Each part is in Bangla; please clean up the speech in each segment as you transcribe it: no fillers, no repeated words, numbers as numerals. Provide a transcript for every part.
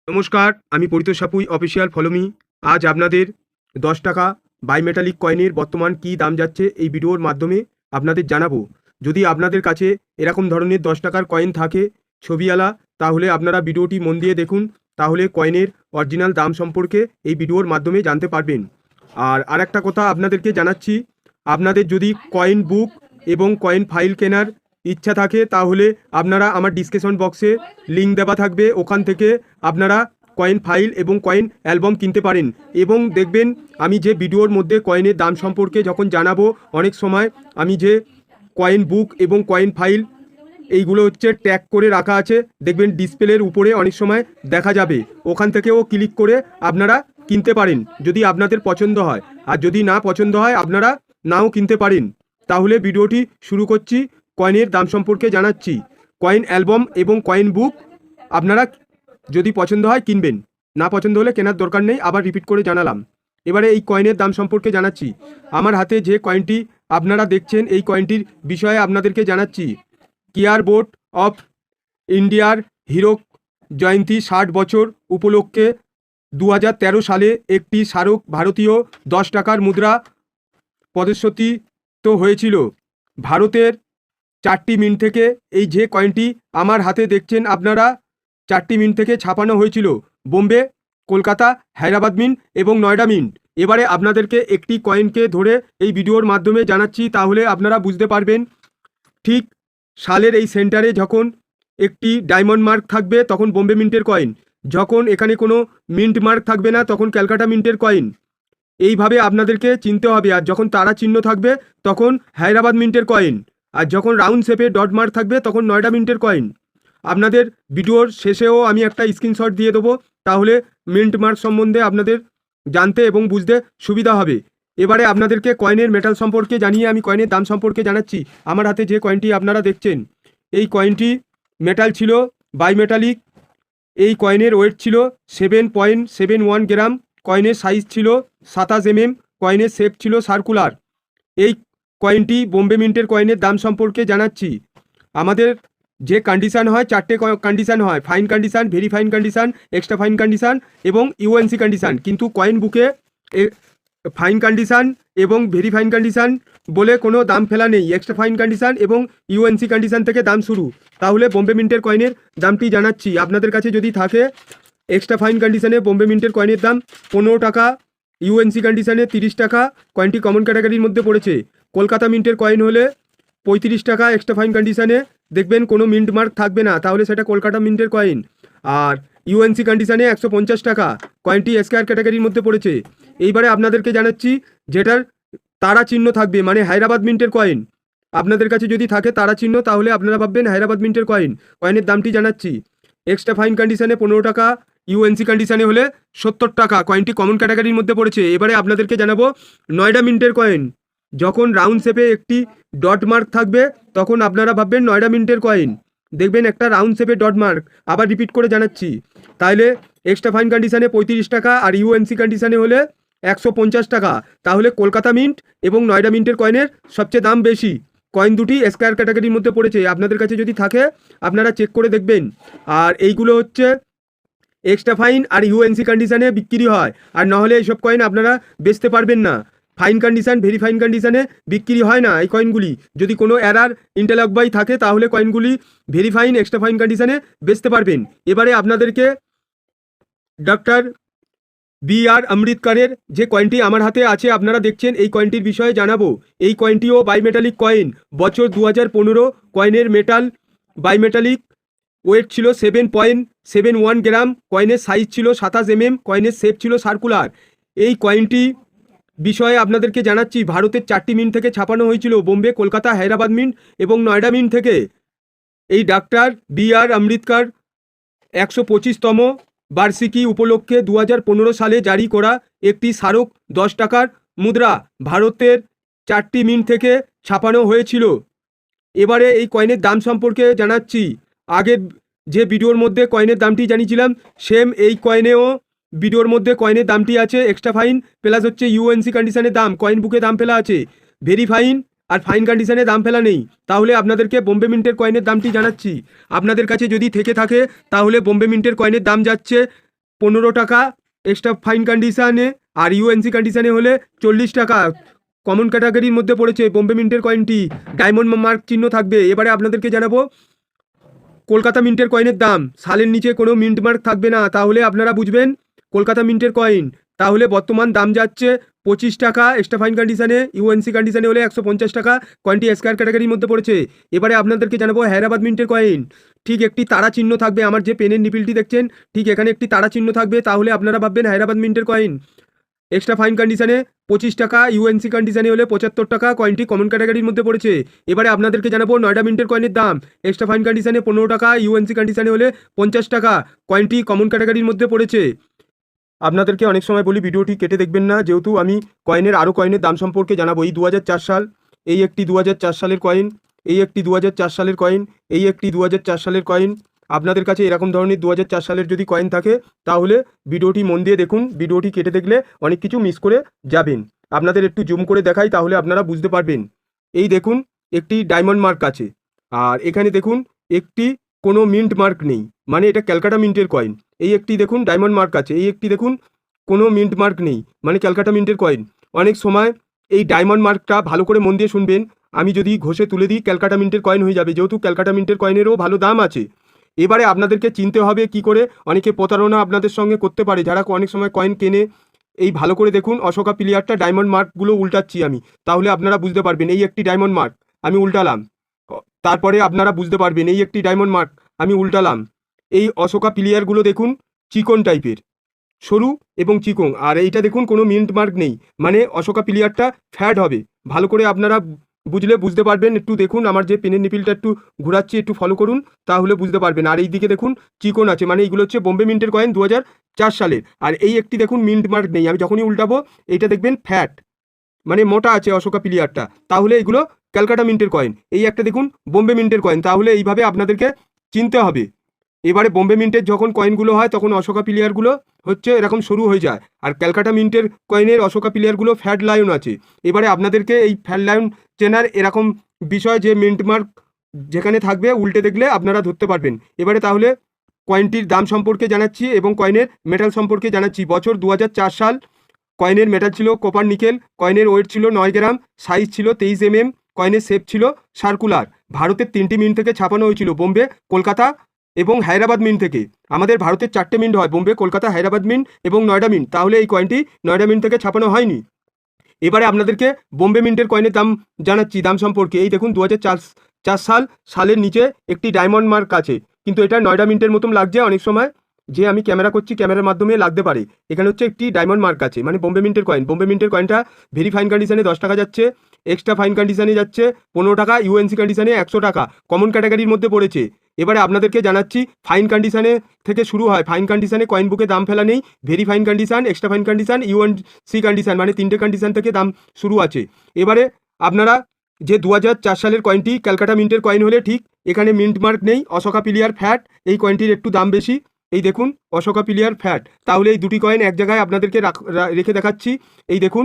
নমস্কার, আমি পরিতোষ সাপুই অফিসিয়াল ফলোমি। আজ আপনাদের 10 টাকা বাইমেটালিক কয়েনের বর্তমান কী দাম যাচ্ছে এই ভিডিওর মাধ্যমে আপনাদের জানাবো। যদি আপনাদের কাছে এরকম ধরনের 10 টাকার কয়েন থাকে ছবিওয়ালা, তাহলে আপনারা ভিডিওটি মন দিয়ে দেখুন, তাহলে কয়েনের অরিজিনাল দাম সম্পর্কে এই ভিডিওর মাধ্যমে জানতে পারবেন। আর আরেকটা কথা আপনাদেরকে জানাচ্ছি, আপনাদের যদি কয়েন বুক এবং কয়েন ফাইল কেনার ইচ্ছা থাকে তাহলে আপনারা আমার ডিসক্রিপশন বক্সে লিঙ্ক দেওয়া থাকবে, ওখান থেকে আপনারা কয়েন ফাইল এবং কয়েন অ্যালবাম কিনতে পারেন। এবং দেখবেন আমি যে ভিডিওর মধ্যে কয়েনের দাম সম্পর্কে যখন জানাবো, অনেক সময় আমি যে কয়েন বুক এবং কয়েন ফাইল এইগুলো হচ্ছে ট্যাগ করে রাখা আছে, দেখবেন ডিসপ্লের উপরে অনেক সময় দেখা যাবে, ওখান থেকেও ক্লিক করে আপনারা কিনতে পারেন যদি আপনাদের পছন্দ হয়। আর যদি না পছন্দ হয় আপনারা নাও কিনতে পারেন। তাহলে ভিডিওটি শুরু করছি। কয়েনের দাম সম্পর্কে জানাচ্ছি। কয়েন অ্যালবাম এবং কয়েন বুক আপনারা যদি পছন্দ হয় কিনবেন, না পছন্দ হলে কেনার দরকার নেই। আবার রিপিট করে জানালাম। এবারে এই কয়েনের দাম সম্পর্কে জানাচ্ছি। আমার হাতে যে কয়েনটি আপনারা দেখছেন এই কয়েনটির বিষয়ে আপনাদেরকে জানাচ্ছি। কেয়ার বোর্ড অফ ইন্ডিয়ার হীরক জয়ন্তী 60 বছর উপলক্ষে 2013 সালে একটি স্মারক ভারতীয় 10 টাকার মুদ্রা প্রদর্শিত হয়েছিল। ভারতের 4টি মিন্ট থেকে এই যে কয়েনটি আমার হাতে দেখছেন আপনারা, 4টি মিন্ট থেকে ছাপানো হয়েছিল। বোম্বে, কলকাতা, হায়দ্রাবাদ মিন্ট এবং নয়ডা মিন্ট। এবারে আপনাদেরকে একটি কয়েনকে ধরে এই ভিডিওর মাধ্যমে জানাচ্ছি, তাহলে আপনারা বুঝতে পারবেন। ঠিক সালের এই সেন্টারে যখন একটি ডায়মন্ড মার্ক থাকবে তখন বোম্বে মিন্টের কয়েন, যখন এখানে কোনো মিন্ট মার্ক থাকবে না তখন ক্যালকাটা মিন্টের কয়েন। এইভাবে আপনাদেরকে চিনতে হবে। আর যখন তারা চিহ্ন থাকবে তখন হায়দ্রাবাদ মিন্টের কয়েন, আর যখন রাউন্ড শেপে ডট মার্ক থাকবে তখন নয়ডা মিন্টের কয়েন। আপনাদের ভিডিওর শেষেও আমি একটা স্ক্রিনশট দিয়ে দেবো, তাহলে মিন্ট মার্ক সম্বন্ধে আপনাদের জানতে এবং বুঝতে সুবিধা হবে। এবারে আপনাদেরকে কয়েনের মেটাল সম্পর্কে জানিয়ে আমি কয়েনের দাম সম্পর্কে জানাচ্ছি। আমার হাতে যে কয়েনটি আপনারা দেখছেন এই কয়েনটি মেটাল ছিল বাইমেটালিক। এই কয়েনের ওয়েট ছিল 7.71 গ্রাম। কয়েনের সাইজ ছিল 27 mm। কয়েনের শেপ ছিল সার্কুলার। এই কয়েনটি বোম্বে মিন্টের কয়েনের দাম সম্পর্কে জানাচ্ছি। আমাদের যে কন্ডিশান হয় 4টে কন্ডিশান হয়: fine condition, very fine condition, extra fine condition এবং ইউএনসি কন্ডিশান। কিন্তু কয়েন বুকে ফাইন কন্ডিশান এবং ভেরি ফাইন কন্ডিশান বলে কোনো দাম ফেলা নেই। এক্সট্রা ফাইন কন্ডিশান এবং ইউএনসি কন্ডিশান থেকে দাম শুরু। তাহলে বোম্বে মিন্টের কয়েনের দামটি জানাচ্ছি। আপনাদের কাছে যদি থাকে এক্সট্রা ফাইন কন্ডিশানে বোম্বে মিন্টের কয়েনের দাম 15 টাকা, ইউএনসি কন্ডিশানে 30 টাকা। কয়েনটি কমন ক্যাটাগরির মধ্যে পড়েছে। কলকাতা মিন্টের কয়েন হলে 35 টাকা। এক্সট্রা ফাইন কন্ডিশানে দেখবেন কোনো মিন্ট মার্ক থাকবে না, তাহলে সেটা কলকাতা মিন্টের কয়েন। আর ইউএনসি কন্ডিশানে 150 টাকা। কয়েনটি স্কয়ার ক্যাটাগরির মধ্যে পড়েছে। এইবারে আপনাদেরকে জানাচ্ছি যেটার তারা চিহ্ন থাকবে, মানে হায়দ্রাবাদ মিন্টের কয়েন। আপনাদের কাছে যদি থাকে তারা চিহ্ন তাহলে আপনারা ভাববেন হায়দ্রাবাদ মিন্টের কয়েন। কয়েনের দামটি জানাচ্ছি। এক্সট্রা ফাইন কন্ডিশানে 15 টাকা, ইউএনসি কন্ডিশানে হলে 70 টাকা। কয়েনটি কমন ক্যাটাগরির মধ্যে পড়েছে। এবারে আপনাদেরকে জানাবো নয়ডা মিন্টের কয়েন। যখন রাউন্ড শেপে একটি ডট মার্ক থাকবে তখন আপনারা ভাববেন নয়ডা মিন্টের কয়েন। দেখবেন একটা রাউন্ড শেপে ডট মার্ক। আবার রিপিট করে জানাচ্ছি। তাহলে এক্সট্রা ফাইন কন্ডিশানে 35 টাকা আর ইউএনসি কন্ডিশানে হলে 150 টাকা। তাহলে কলকাতা মিন্ট এবং নয়ডা মিন্টের কয়েনের সবচেয়ে দাম বেশি। কয়েন দুটি স্কয়ার ক্যাটাগরির মধ্যে পড়েছে। আপনাদের কাছে যদি থাকে আপনারা চেক করে দেখবেন। আর এইগুলো হচ্ছে এক্সট্রা ফাইন আর ইউএনসি কন্ডিশানে বিক্রি হয়, আর নাহলে এইসব কয়েন আপনারা বেচতে পারবেন না। ফাইন কন্ডিশান, ভেরি ফাইন কন্ডিশানে বিক্রি হয় না এই কয়েনগুলি। যদি কোনো এরার ইন্টারলক বাই থাকে তাহলে কয়েনগুলি ভেরি ফাইন, এক্সট্রা ফাইন কন্ডিশানে বেচতে পারবেন। এবারে আপনাদেরকে ডক্টর বি.আর. আম্বেদকরের যে কয়েনটি আমার হাতে আছে আপনারা দেখছেন এই কয়েনটির বিষয়ে জানাবো। এই কয়েনটিও বাইমেটালিক কয়েন। বছর 2015। কয়েনের মেটাল বাইমেটালিক। ওয়েট ছিল 7.71 গ্রাম। কয়েনের সাইজ ছিল 27 mm। কয়েনের শেপ ছিল সার্কুলার। এই কয়েনটি বিষয়ে আপনাদেরকে জানাচ্ছি। ভারতের 4টি মিন্ট থেকে ছাপানো হয়েছিল: বোম্বে, কলকাতা, হায়দ্রাবাদ মিন্ট এবং নয়ডা মিন্ট থেকে। এই ডক্টর বি.আর. আম্বেদকর 125তম বার্ষিকী উপলক্ষে 2015 সালে জারি করা একটি স্মারক 10 টাকার মুদ্রা ভারতের 4টি মিন্ট থেকে ছাপানো হয়েছিল। এবারে এই কয়েনের দাম সম্পর্কে জানাচ্ছি। আগের যে ভিডিওর মধ্যে কয়েনের দামটি জানিয়েছিলাম সেম এই কয়েনেও ভিডিওর মধ্যে কয়েনের দামটি আছে। এক্সট্রা ফাইন প্লাস হচ্ছে ইউএনসি কন্ডিশনের দাম কয়েন বুকে দাম ফেলা আছে। ভেরি ফাইন আর ফাইন কন্ডিশনে দাম ফেলা নেই। তাহলে আপনাদেরকে বোম্বে মিন্টের কয়েনের দামটি জানাচ্ছি। আপনাদের কাছে যদি থেকে থাকে তাহলে বোম্বে মিন্টের কয়েনের দাম যাচ্ছে 15 টাকা এক্সট্রা ফাইন কন্ডিশানে, আর ইউএনসি কন্ডিশানে হলে 40 টাকা। কমন ক্যাটাগরির মধ্যে পড়েছে বোম্বে মিন্টের কয়েনটি, ডায়মন্ড মার্ক চিহ্ন থাকবে। এবারে আপনাদেরকে জানাবো কলকাতা মিন্টের কয়েনের দাম। সালের নিচে কোনো মিন্ট মার্ক থাকবে না, তাহলে আপনারা বুঝবেন কলকাতা মিন্টের কয়েন। তাহলে বর্তমান দাম যাচ্ছে 25 টাকা এক্সট্রা ফাইন কন্ডিশানে, ইউএনসি কন্ডিশানে হলে 150 টাকা। কয়েনটি স্কয়ার ক্যাটাগরির মধ্যে পড়েছে। এবারে আপনাদেরকে জানাবো হায়দ্রাবাদ মিন্টের কয়েন। ঠিক একটি তারা চিহ্ন থাকবে, আমার যে পেনের নিপিলটি দেখছেন ঠিক এখানে একটি তারা চিহ্ন থাকবে, তাহলে আপনারা ভাববেন হায়দ্রাবাদ মিন্টের কয়েন। এক্সট্রা ফাইন কন্ডিশানে 25 টাকা, ইউএনসি কন্ডিশানে হলে 75 টাকা। কয়েনটি কমন ক্যাটাগরির মধ্যে পড়েছে। এবারে আপনাদেরকে জানাবো নয়ডা মিন্টের কয়েনের দাম। এক্সট্রা ফাইন কন্ডিশানে 15 টাকা, ইউএনসি কন্ডিশানে হলে 50 টাকা। কয়েনটি কমন ক্যাটাগরির মধ্যে পড়েছে। আপনাদেরকে অনেক সময় বলি ভিডিওটি কেটে দেখবেন না, যেহেতু আমি কয়েনের আরও কয়েনের দাম সম্পর্কে জানাবো। এই 2004 সাল, এই একটি 2004 সালের কয়েন, এই একটি 2004 সালের কয়েন, এই একটি 2004 সালের কয়েন। আপনাদের কাছে এরকম ধরনের 2004 সালের যদি কয়েন থাকে তাহলে ভিডিওটি মন দিয়ে দেখুন। ভিডিওটি কেটে দেখলে অনেক কিছু মিস করে যাবেন। আপনাদের একটু জুম করে দেখাই, তাহলে আপনারা বুঝতে পারবেন। এই দেখুন একটি ডায়মন্ড মার্ক আছে, আর এখানে দেখুন একটি কোনো মিন্ট মার্ক নেই, মানে এটা ক্যালকাটা মিন্টের কয়েন। এই একটি দেখুন ডায়মন্ড মার্ক আছে, এই একটি দেখুন কোনো মিন্ট মার্ক নেই, মানে ক্যালকাটা মিন্টের কয়েন। অনেক সময় এই ডায়মন্ড মার্কটা ভালো করে মন দিয়ে শুনবেন, আমি যদি ঘষে তুলে দিই ক্যালকাটা মিন্টের কয়েন হয়ে যাবে, যেহেতু ক্যালকাটা মিন্টের কয়েনেরও ভালো দাম আছে। এবারে আপনাদেরকে চিনতে হবে কি করে, অনেকে প্রতারণা আপনাদের সঙ্গে করতে পারে যারা অনেক সময় কয়েন কেনে। এই ভালো করে দেখুন অশোকা প্লেয়ারটা ডায়মন্ড মার্কগুলো উল্টাচ্ছি আমি, তাহলে আপনারা বুঝতে পারবেন। এই একটি ডায়মন্ড মার্ক আমি উল্টালাম, তারপরে আপনারা বুঝতে পারবেন। এই একটি ডায়মন্ড মার্ক আমি উল্টালাম। এই অশোকা প্লেয়ারগুলো দেখুন চিকন টাইপের, সরু এবং চিকন। আর এইটা দেখুন কোনো মিন্ট মার্ক নেই, মানে অশোকা প্লেয়ারটা ফ্যাট হবে। ভালো করে আপনারা বুঝতে পারবেন। একটু দেখুন, আমার যে পেনের নিপিলটা একটু ঘোরাচ্ছি, একটু ফলো করুন, তাহলে বুঝতে পারবেন। আর এই দিকে দেখুন চিকন আছে, মানে এইগুলো হচ্ছে বোম্বে মিন্টের কয়েন 2004 সালের। আর এই একটি দেখুন মিন্ট মার্ক নেই, আমি যখনই উল্টাবো এইটা দেখবেন ফ্যাট, মানে মোটা আছে অশোকা প্লেয়ারটা, তাহলে এইগুলো ক্যালকাটা মিন্টের কয়েন। এই একটা দেখুন বোম্বে মিন্টের কয়েন, তাহলে এইভাবে আপনাদেরকে চিনতে হবে। এবারে বোম্বে মিন্টের যখন কয়েনগুলো হয় তখন অশোকা প্লেয়ারগুলো হচ্ছে এরকম সরু হয়ে যায়, আর ক্যালকাটা মিন্টের কয়েনের অশোকা প্লেয়ারগুলো ফ্যাট লায়ন আছে। এবারে আপনাদেরকে এই ফ্যাট লায়ন চেনার এরকম বিষয় যে মিন্ট মার্ক যেখানে থাকবে উল্টে দেখলে আপনারা ধরতে পারবেন। এবারে তাহলে কয়েনটির দাম সম্পর্কে জানাচ্ছি এবং কয়েনের মেটাল সম্পর্কে জানাচ্ছি। বছর 2004 সাল, কয়েনের মেটাল ছিল কপার নিকেল, কয়েনের ওয়েট ছিল 9 গ্রাম, সাইজ ছিল 23 mm, কয়েনের শেপ ছিল সার্কুলার। ভারতের 3টি মিন্ট থেকে ছাপানো হয়েছিল, বোম্বে, কলকাতা এবং হায়দ্রাবাদ মিন্ট থেকে। আমাদের ভারতের 4টে মিন্ট হয়, বোম্বে, কলকাতা, হায়দ্রাবাদ মিন্ট এবং নয়ডা মিন্ট। তাহলে এই কয়েনটি নয়ডা মিন্ট থেকে ছাপানো হয়নি। এবারে আপনাদেরকে বোম্বে মিন্টের কয়েনের দাম জানাচ্ছি, দাম সম্পর্কে। এই দেখুন 2004 সালের নিচে একটি ডায়মন্ড মার্ক আছে, কিন্তু এটা নয়ডা মিন্টের মতন লাগছে অনেক সময়, যে আমি ক্যামেরা করছি ক্যামেরার মাধ্যমে লাগতে পারে। এখানে হচ্ছে একটি ডায়মন্ড মার্ক আছে, মানে বোম্বে মিন্টের কয়েন। বোম্বে মিন্টের কয়েনটা ভেরি ফাইন কন্ডিশনে 10 টাকা যাচ্ছে, এক্সট্রা ফাইন কন্ডিশনে যাচ্ছে 15 টাকা, ইউএনসি কন্ডিশনে 100 টাকা। কমন ক্যাটাগরির মধ্যে পড়েছে। এবারে আপনাদেরকে জানাচ্ছি ফাইন কন্ডিশনে থেকে শুরু হয়। ফাইন কন্ডিশনে কয়েন বুকে দাম ফেলা নেই, very fine condition, extra fine condition, UNC condition, মানে 3টে কন্ডিশন থেকে দাম শুরু আছে। এবারে আপনারা যে 2004 সালের কয়েনটি ক্যালকাটা মিন্টের কয়েন হলে ঠিক এখানে মিন্ট মার্ক নেই, অশোকা প্লেয়ার ফ্যাট, এই কয়েনটির একটু দাম বেশি। এই দেখুন অশোকা প্লেয়ার ফ্যাট। তাহলে এই দুটি কয়েন এক জায়গায় আপনাদেরকে রেখে দেখাচ্ছি। এই দেখুন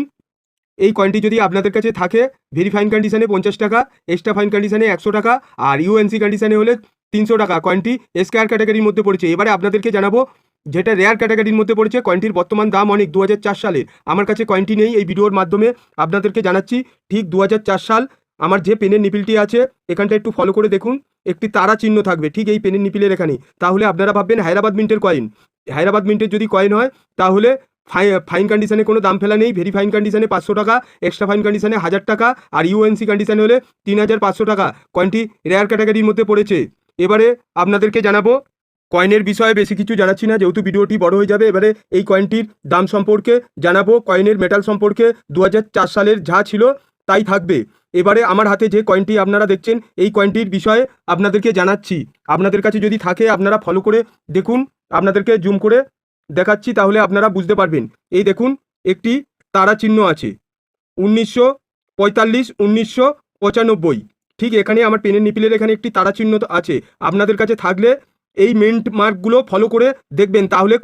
এই কয়েনটি যদি আপনাদের কাছে থাকে ভেরি ফাইন কন্ডিশনে 50 টাকা, এক্সট্রা ফাইন কন্ডিশনে 100 টাকা, আর ইউএনসি কন্ডিশনে হলে 300 টাকা। কয়েনটি স্কয়ার ক্যাটাগরির মধ্যে পড়েছে। এবারে আপনাদেরকে জানাবো যেটা রেয়ার ক্যাটাগরির মধ্যে পড়েছে, কয়েনটির বর্তমান দাম অনেক। 2004 সালে আমার কাছে কয়েনটি নেই, এই ভিডিওর মাধ্যমে আপনাদেরকে জানাচ্ছি। ঠিক 2004 সাল, আমার যে পেনের নিপিলটি আছে এখানটা একটু ফলো করে দেখুন, একটি তারা চিহ্ন থাকবে ঠিক এই পেনের নিপিলের এখানে, তাহলে আপনারা ভাববেন হায়দ্রাবাদ মিন্টের কয়েন। হায়দ্রাবাদ মিন্টের যদি কয়েন হয় তাহলে ফাইন কন্ডিশনে কোনো দাম ফেলা নেই, ভেরি ফাইন কন্ডিশনে 500 টাকা, এক্সট্রা ফাইন কন্ডিশনে 1000 টাকা, আর ইউএনসি কন্ডিশনে হলে 3500 টাকা। কয়েনটি রেয়ার ক্যাটাগরির মধ্যে পড়েছে। এবারে আপনাদেরকে জানাবো কয়েনের বিষয়ে, বেশি কিছু জানাচ্ছি না যেহেতু ভিডিওটি বড় হয়ে যাবে। এবারে এই কয়েনটির দাম সম্পর্কে জানাবো, কয়েনের মেটাল সম্পর্কে 2004 সালের যা ছিল তাই থাকবে। এবারে আমার হাতে যে কয়েনটি আপনারা দেখছেন এই কয়েনটির বিষয়ে আপনাদেরকে জানাচ্ছি। আপনাদের কাছে যদি থাকে আপনারা ফলো করে দেখুন, আপনাদেরকে জুম করে দেখাচ্ছি তাহলে আপনারা বুঝতে পারবেন। এই দেখুন একটি তারা চিহ্ন আছে 1945, 1995, ঠিক এখানে আমার পেনের নিপিলের এখানে একটি তারা চিহ্ন আছে। আপনাদের কাছে থাকলে এই মিন্ট মার্কগুলো ফলো করে দেখবেন, তাহলে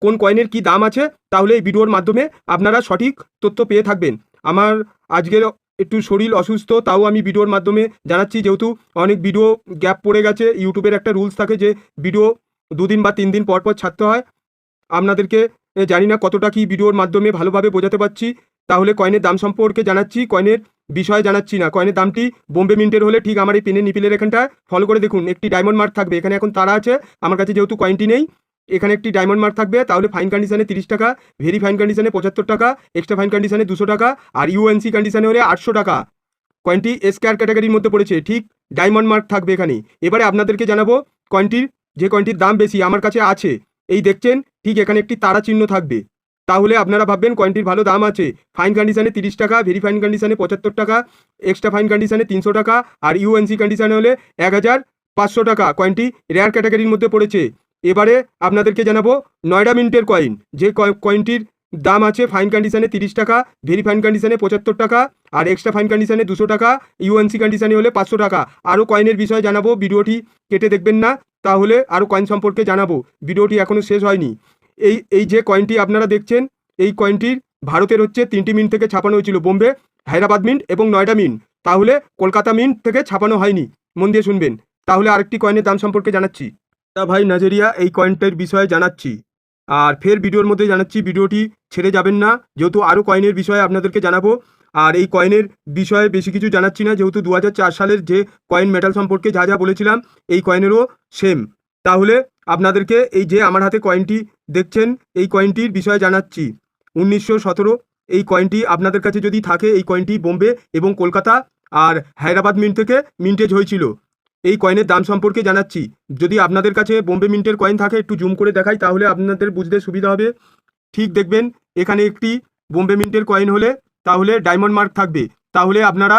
কোন কয়েনের কি দাম আছে, তাহলে এই ভিডিওর মাধ্যমে আপনারা সঠিক তথ্য পেয়ে থাকবেন। আমার আজকের একটু শরীর অসুস্থ, তাও আমি ভিডিওর মাধ্যমে জানাচ্ছি, যেহেতু অনেক ভিডিও গ্যাপ পড়ে গেছে। ইউটিউবের একটা রুলস থাকে যে ভিডিও 2 দিন বা 3 দিন পর পর ছাড়তে হয়, আপনাদেরকে জানি না কতটা কি ভিডিওর মাধ্যমে ভালোভাবে বোঝাতে পারছি। তাহলে কয়েনের দাম সম্পর্কে জানাচ্ছি, কয়েনের বিষয়ে জানাচ্ছি না। কয়েনের দামটি বোম্বে মিন্টের হলে ঠিক আমার এই পেনের নিপিলের এখানটায় ফলো করে দেখুন, একটি ডায়মন্ড মার্ক থাকবে। এখানে এখন তারা আছে, আমার কাছে যেহেতু কয়েনটি নেই, এখানে একটি ডায়মন্ড মার্ক থাকবে। তাহলে ফাইন কন্ডিশনে 30 টাকা, ভেরি ফাইন কন্ডিশনে 75 টাকা, এক্সট্রা ফাইন কন্ডিশনে 200 টাকা, আর ইউএনসি কন্ডিশনে হলে 800 টাকা। কয়েনটি স্কয়ার ক্যাটাগরির মধ্যে পড়েছে, ঠিক ডায়মন্ড মার্ক থাকবে এখানে। এবারে আপনাদেরকে জানাবো কয়েনটির, যে কয়েনটির দাম বেশি আমার কাছে আছে, এই দেখছেন ঠিক এখানে একটি তারা চিহ্ন থাকবে। তাহলে আপনারা ভাববেন কয়েনটির ভালো দাম আছে। ফাইন কন্ডিশনে 30 টাকা, ভেরি ফাইন কন্ডিশনে 75 টাকা, এক্সট্রা ফাইন কন্ডিশনে 300 টাকা, আর ইউএনসি কন্ডিশনে হলে 1500 টাকা। কয়েনটি রেয়ার ক্যাটাগরির মধ্যে পড়েছে। এবারে আপনাদেরকে জানাবো নয়ডা মিন্টের কয়েন, যে কয়েনটির দাম আছে ফাইন কন্ডিশনে 30 টাকা, ভেরি ফাইন কন্ডিশনে 75 টাকা, আর এক্সট্রা ফাইন কন্ডিশনে 200 টাকা, ইউএনসি কন্ডিশনে হলে 500 টাকা। আরও কয়েনের বিষয়ে জানাবো, ভিডিওটি কেটে দেখবেন না, তাহলে আরও কয়েন সম্পর্কে জানাবো। ভিডিওটি এখনও শেষ হয়নি। এই যে কয়েনটি আপনারা দেখছেন, এই কয়েনটির ভারতের হচ্ছে 3টি মিন্ট থেকে ছাপানো হয়েছিল, বোম্বে, হায়দ্রাবাদ মিন্ট এবং নয়ডা মিন্ট। তাহলে কলকাতা মিন্ট থেকে ছাপানো হয়নি, মন দিয়ে শুনবেন। তাহলে আরেকটি কয়েনের দাম সম্পর্কে জানাচ্ছি। ভাই নাইজেরিয়া, এই কয়েনটার বিষয়ে জানাচ্ছি, আর ফের ভিডিওর মধ্যে জানাচ্ছি, ভিডিওটি ছেড়ে যাবেন না, যেহেতু আরও কয়েনের বিষয়ে আপনাদেরকে জানাবো। আর এই কয়েনের বিষয়ে বেশি কিছু জানাচ্ছি না, যেহেতু 2004 সালের যে কয়েন মেটাল সম্পর্কে যা যা বলেছিলাম, এই কয়েনেরও সেম। তাহলে আপনাদেরকে এই যে আমার হাতে কয়েনটি দেখছেন, এই কয়েনটির বিষয়ে জানাচ্ছি। 1917 এই কয়েনটি আপনাদের কাছে যদি থাকে, এই কয়েনটি বোম্বে এবং কলকাতা আর হায়দ্রাবাদ মিন্ট থেকে মিন্টেজ হয়েছিল। এই কয়েনের দাম সম্পর্কে জানাচ্ছি। যদি আপনাদের কাছে বোম্বে মিন্টের কয়েন থাকে, একটু জুম করে দেখাই, তাহলে আপনাদের বুঝতে সুবিধা হবে। ঠিক দেখবেন এখানে একটি বোম্বে মিন্টের কয়েন হলে তাহলে ডায়মন্ড মার্ক থাকবে। তাহলে আপনারা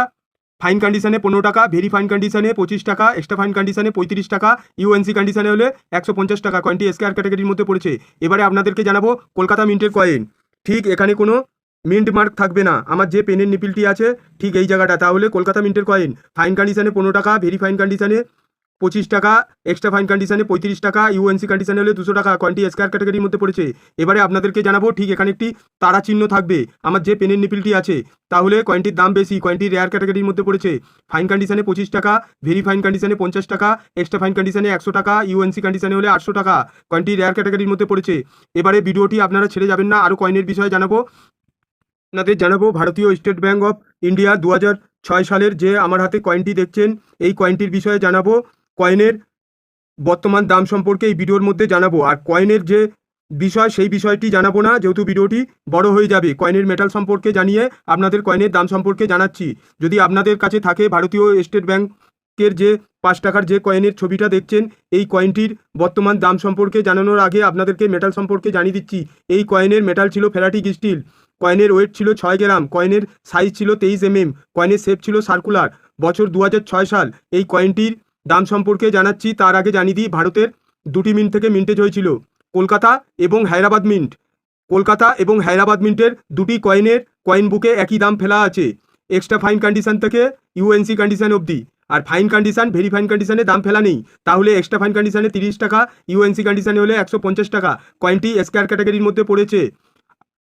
ফাইন কন্ডিশনে 15 টাকা, ভেরি ফাইন কন্ডিশনে 25 টাকা, এক্সট্রা ফাইন কন্ডিশনে 35 টাকা, ইউএনসি কন্ডিশনে হলে 150 টাকা। কয়েনটি স্কয়ার ক্যাটাগরির মধ্যে পড়েছে। এবারে আপনাদেরকে জানাবো কলকাতা মিন্টের কয়েন। ঠিক এখানে কোনো মিন্ট মার্ক থাকবে না, আমার যে পেনের নিপিলটি আছে ঠিক এই জায়গাটা। তাহলে কলকাতা মিন্টের কয়েন ফাইন কন্ডিশনে 15 টাকা, ভেরি ফাইন কন্ডিশনে 25 টাকা, এক্সট্রা ফাইন কন্ডিশনে 35 টাকা, ইউএনসি কন্ডিশনে হলে 200 টাকা। কয়েনটি স্কয়ার ক্যাটাগরির মধ্যে পড়েছে। এবারে আপনাদেরকে জানাবো ঠিক এখানে একটি তারা চিহ্ন থাকবে আমার যে পেনের নিপিলটি আছে। তাহলে কয়েনটির দাম বেশি, কয়েনটি রেয়ার ক্যাটাগরির মধ্যে পড়েছে। ফাইন কন্ডিশনে 25 টাকা, ভেরি ফাইন কন্ডিশনে 50 টাকা, এক্সট্রা ফাইন কন্ডিশনে 100 টাকা, ইউএনসি কন্ডিশনে হলে 800 টাকা। কয়েনটি রেয়ার ক্যাটাগরির মধ্যে পড়েছে। এবারে ভিডিওটি আপনারা ছেড়ে যাবেন না, আরও কয়েনের বিষয়ে জানাবো। আপনাদের জানাবো ভারতীয় স্টেট ব্যাঙ্ক অফ ইন্ডিয়া 2006 সালের যে আমার হাতে কয়েনটি দেখছেন, এই কয়েনটির বিষয়ে জানাবো। কয়েনের বর্তমান দাম সম্পর্কে এই ভিডিওর মধ্যে জানাবো। আর কয়েনের যে বিষয়, সেই বিষয়টি জানাবো না, যেহেতু ভিডিওটি বড় হয়ে যাবে। কয়েনের মেটাল সম্পর্কে জানিয়ে আপনাদের কয়েনের দাম সম্পর্কে জানাচ্ছি। যদি আপনাদের কাছে থাকে ভারতীয় স্টেট ব্যাংকের যে 5 টাকার যে কয়েনের ছবিটা দেখছেন, এই কয়েনটির বর্তমান দাম সম্পর্কে জানানোর আগে আপনাদেরকে মেটাল সম্পর্কে জানিয়ে দিচ্ছি। এই কয়েনের মেটাল ছিল ফেরাটিক স্টিল, কয়েনের ওয়েট ছিল 6 গ্রাম, কয়েনের সাইজ ছিল 23 mm, কয়েনের শেপ ছিল সার্কুলার। বছর 2006 সাল। এই কয়েনটির দাম সম্পর্কে জানাচ্ছি। তার আগে জানিয়ে দিই, ভারতের 2টি মিন্ট থেকে মিন্টেজ হয়েছিল, কলকাতা এবং হায়দ্রাবাদ মিন্ট। কলকাতা এবং হায়দ্রাবাদ মিন্টের 2টি কয়েনের কয়েন বুকে একই দাম ফেলা আছে, এক্সট্রা ফাইন কন্ডিশন থেকে ইউএনসি কন্ডিশন অবধি। আর ফাইন কন্ডিশন, ভেরি ফাইন কন্ডিশনে দাম ফেলা নেই। তাহলে এক্সট্রা ফাইন কন্ডিশনে 30 টাকা, ইউএনসি কন্ডিশনে হলে 150 টাকা। কয়েনটি স্কয়ার ক্যাটাগরির মধ্যে পড়েছে।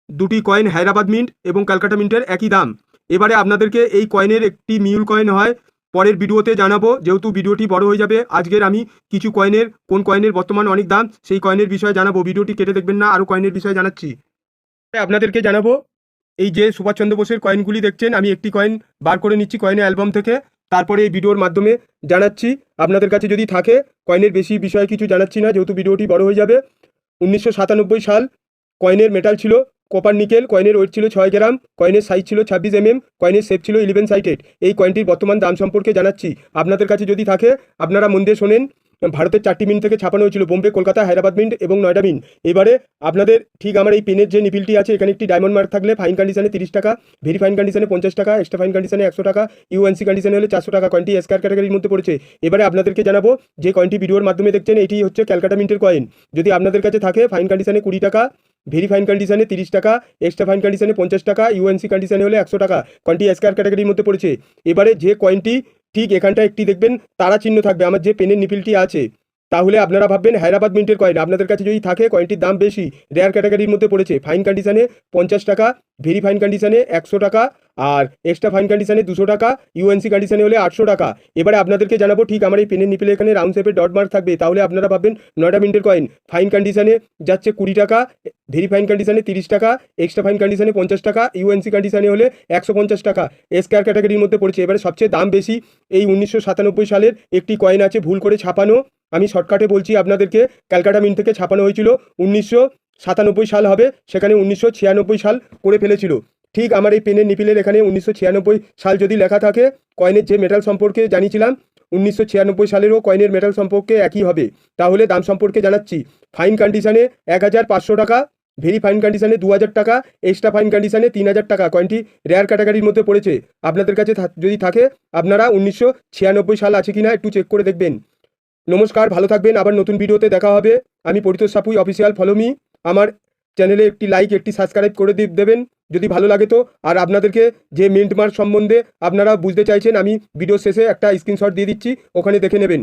2টি কয়েন হায়দ্রাবাদ মিন্ট এবং কলকাতা মিন্টের একই দাম। এবারে আপনাদেরকে এই কয়েনের একটি মিউল কয়েন হয় পরের ভিডিওতে জানাবো, যেহেতু ভিডিওটি বড় হয়ে যাবে। আজকের আমি কিছু কয়েনের, কোন কয়েনের বর্তমান অনেক দাম, সেই কয়েনের বিষয়ে জানাবো। ভিডিওটি কেটে দেখবেন না, আরও কয়েনের বিষয়ে জানাচ্ছি। আপনাদেরকে জানাবো এই যে সুভাষচন্দ্র বোসের কয়েনগুলি দেখছেন, আমি একটি কয়েন বার করে নিচ্ছি কয়েনের অ্যালবাম থেকে, তারপরে এই ভিডিওর মাধ্যমে জানাচ্ছি। আপনাদের কাছে যদি থাকে, কয়েনের বেশি বিষয়ে কিছু জানাচ্ছি না, যেহেতু ভিডিওটি বড় হয়ে যাবে। 1997 সাল। কয়েনের মেটাল ছিল কপার নিকেল, কয়েনের ওয়েট ছিল 6 গ্রাম, কয়েনের সাইজ ছিল 26 mm, কয়েনের শেপ ছিল 11 সাইটেড। এই কয়েনটির বর্তমান দাম সম্পর্কে জানাচ্ছি। আপনাদের কাছে যদি থাকে আপনারা মন দিয়ে শোনেন। ভারতের 4টি মিন্ট থেকে ছাপানো হয়েছিল, বোম্বে, কলকাতা, হায়দ্রাবাদ মিন্ট এবং নয়ডা মিন্ট। এবারে আপনাদের ঠিক আমার এই পেনের যে নিপিলটি আছে, এখানে একটি ডায়মন্ড মার্ক থাকলে ফাইন কন্ডিশনে 30 টাকা, ভেরি ফাইন কন্ডিশনে 50 টাকা, এক্সট্রা ফাইন কন্ডিশনে 100 টাকা, ইউএনসি কন্ডিশনে হলে 400 টাকা। কয়েনটি স্কয়ার ক্যাটাগরির মধ্যে পড়েছে। এবারে আপনাদেরকে জানাবো, যে কয়েনটি ভিডিওর মাধ্যমে দেখছেন, এটি হচ্ছে ক্যালকাটা মিন্টের কয়েন। যদি আপনাদের কাছে থাকে, ফাইন কন্ডিশনে 20 টাকা, ভেরি ফাইন কন্ডিশনে 30 টাকা, এক্সট্রা ফাইন কন্ডিশনে 50 টাকা, ইউএনসি কন্ডিশনে হলে 100 টাকা। কয়েনটি স্কয়ার ক্যাটাগরির মধ্যে পড়েছে। এবারে যে কয়েনটি ঠিক এখানটা একটি দেখবেন তারা চিহ্ন থাকবে আমার যে পেনের নিপিলটি আছে, তাহলে আপনারা ভাববেন হায়দ্রাবাদ মিন্টের কয়েন। আপনাদের কাছে যদি থাকে, কয়েনটির দাম বেশি, রেয়ার ক্যাটাগরির মধ্যে পড়েছে। ফাইন কন্ডিশনে 50 টাকা, ভেরি ফাইন কন্ডিশনে 100 টাকা, আর এক্সট্রা ফাইন কন্ডিশনে 200 টাকা, ইউএনসি কন্ডিশনে হলে 800 টাকা। এবারে আপনাদেরকে জানাবো, ঠিক আমার এই পেনের নিপেলে এখানে রাউন্ড শেপের ডট মার্ক থাকবে, তাহলে আপনারা ভাববেন 9টা মিনিটের কয়েন। ফাইন কন্ডিশনে যাচ্ছে 20 টাকা, ভেরি ফাইন কন্ডিশনে 30 টাকা, এক্সট্রা ফাইন কন্ডিশনে 50 টাকা, ইউএনসি কন্ডিশনে হলে 150 টাকা। স্কয়ার ক্যাটাগরির মধ্যে পড়েছে। এবারে সবচেয়ে দাম বেশি এই 1997 সালের একটি কয়েন আছে ভুল করে ছাপানো, আমি শর্টকাটে বলছি আপনাদেরকে, ক্যালকাটা মিন্ট থেকে ছাপানো হয়েছিল 1997 সাল হবে, সেখানে 1996 সাল করে ফেলেছিল। ঠিক আমার এই পেনের নিপিলের এখানে 1996 সাল যদি লেখা থাকে, কয়েনের যে মেটাল সম্পর্কে জানিয়েছিলাম 1996 সালেরও কয়েনের মেটাল সম্পর্কে একই হবে। তাহলে দাম সম্পর্কে জানাচ্ছি। ফাইন কন্ডিশনে 1500 টাকা, ভেরি ফাইন কন্ডিশনে 2000 টাকা, এক্সট্রা ফাইন কন্ডিশনে 3000 টাকা। কয়েনটি রেয়ার ক্যাটাগরির মধ্যে পড়েছে। আপনাদের কাছে যদি থাকে আপনারা 1996 সাল আছে কিনা একটু চেক করে দেখবেন। নমস্কার, ভালো থাকবেন, আবার নতুন ভিডিওতে দেখা হবে। আমি Paritosh Sapui official, follow me. আমার চ্যানেলে একটি লাইক, একটি সাবস্ক্রাইব করে দেবেন যদি ভালো লাগে তো। আর আপনাদেরকে যে মিন্ট মার্ক সম্বন্ধে আপনারা বুঝতে চাইছেন, আমি ভিডিও শেষে একটা স্ক্রিনশট দিয়ে দিচ্ছি, ওখানে দেখে নেবেন।